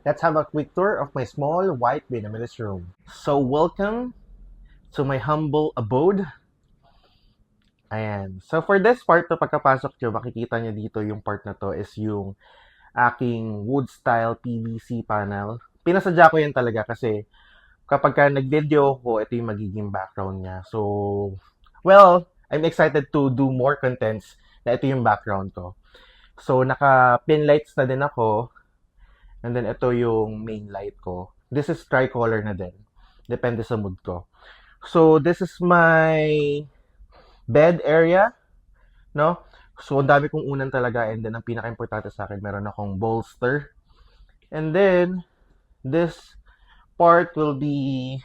Let's have a quick tour of my small white minimalist room. So welcome to my humble abode. Ayan. So for this part, to pagkapasok nyo, makikita nyo dito yung part na to is yung aking wood style PVC panel. Pinasadya ko yan talaga kasi kapag ka nag-video ko, ito yung magiging background niya. So, well, I'm excited to do more contents na ito yung background ko. So, naka-pin lights na din ako. And then, ito yung main light ko. This is tricolor na din. Depende sa mood ko. So, this is my bed area. No? So, ang dami kong unan talaga. And then, ang pinaka-importante sa akin, meron akong bolster. And then, this part will be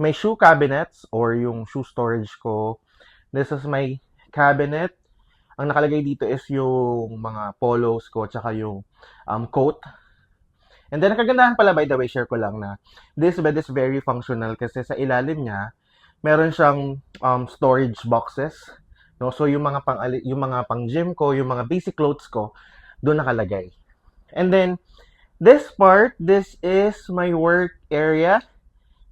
my shoe cabinets or yung shoe storage ko. This is my cabinet. Ang nakalagay dito is yung mga polos ko tsaka yung coat. And then, nakagandahan pala, by the way, share ko lang na this bed is very functional kasi sa ilalim niya, meron siyang storage boxes. No? So, yung mga pang gym ko, yung mga basic clothes ko, doon nakalagay. And then, this part, this is my work area.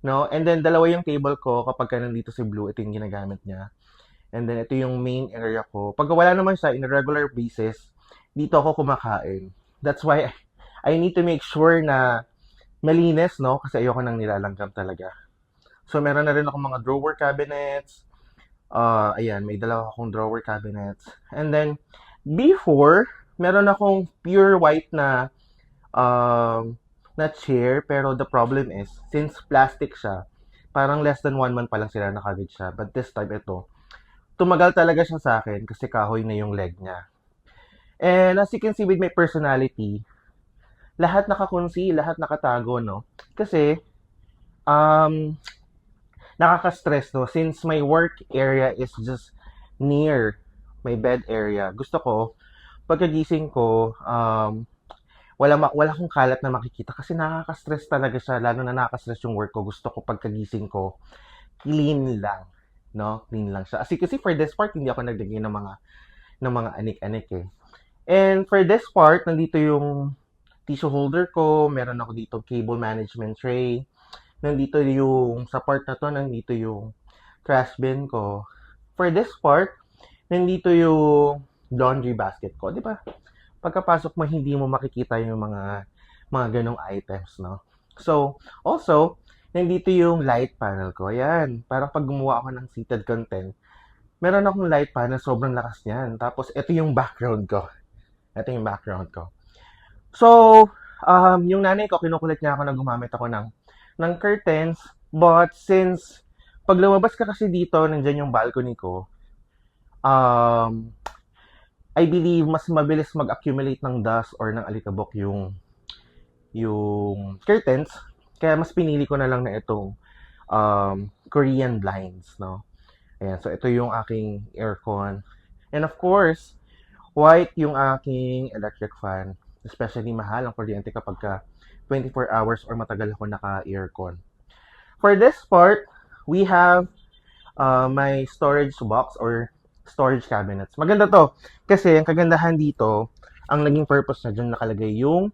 No? And then, dalawa yung table ko kapag ka nandito si Blue, ito yung ginagamit niya. And then, ito yung main area ko. Pag wala naman siya, in a regular basis, dito ako kumakain. That's why I need to make sure na malinis, no? Kasi ayoko nang nilalanggam talaga. So, meron na rin akong mga drawer cabinets. Ayan, may dalawa akong drawer cabinets. And then, before, meron akong pure white na chair. Pero the problem is, since plastic siya, parang less than 1 month pa lang sila nakagid siya. But this time, ito, tumagal talaga siya sa akin kasi kahoy na yung leg niya. And as you can see with my personality, lahat nakakunsi, lahat nakatago, no? Kasi, nakaka-stress, no? Since my work area is just near my bed area, gusto ko, pagkagising ko, wala akong kalat na makikita kasi nakaka-stress talaga siya, lalo na nakaka-stress yung work ko. Gusto ko pagkagising ko, clean lang. No, clean lang siya. As you can see, for this part, hindi ako naglagay ng mga anik-anik eh. And for this part, nandito yung tissue holder ko, meron ako dito cable management tray, nandito yung, sa part na to, nandito yung trash bin ko. For this part, nandito yung laundry basket ko, di ba? Pagkapasok mo, hindi mo makikita yung mga ganong items, no? So, also, nandito yung light panel ko. Ayan. Parang pag gumawa ako ng seated content, meron akong light panel. Sobrang lakas niyan. Tapos, ito yung background ko. Ito yung background ko. So, yung nanay ko, kinukulit niya ako na gumamit ako ng curtains. But, since pag lumabas ka kasi dito, nandyan yung balcony ko, I believe mas mabilis mag-accumulate ng dust or ng alikabok yung curtains. Kaya mas pinili ko na lang na itong Korean blinds, no? Ayan, so ito yung aking aircon. And of course, white yung aking electric fan. Especially mahal ang kuryente kapag ka 24 hours or matagal ako naka-aircon. For this part, we have my storage box or storage cabinets. Maganda to. Kasi ang kagandahan dito, ang naging purpose na dyan nakalagay yung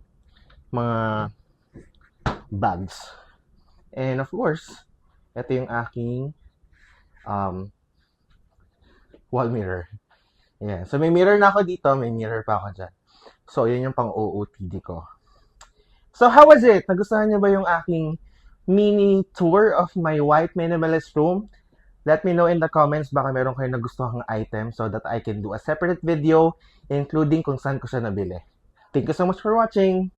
mga bags. And of course, ito yung aking wall mirror. Ayan. So, may mirror na ako dito. May mirror pa ako dyan. So, yun yung pang OOTD ko. So, how was it? Nagustuhan niyo ba yung aking mini tour of my white minimalist room? Let me know in the comments baka meron kayong nagustuhang item so that I can do a separate video including kung saan ko siya nabili. Thank you so much for watching!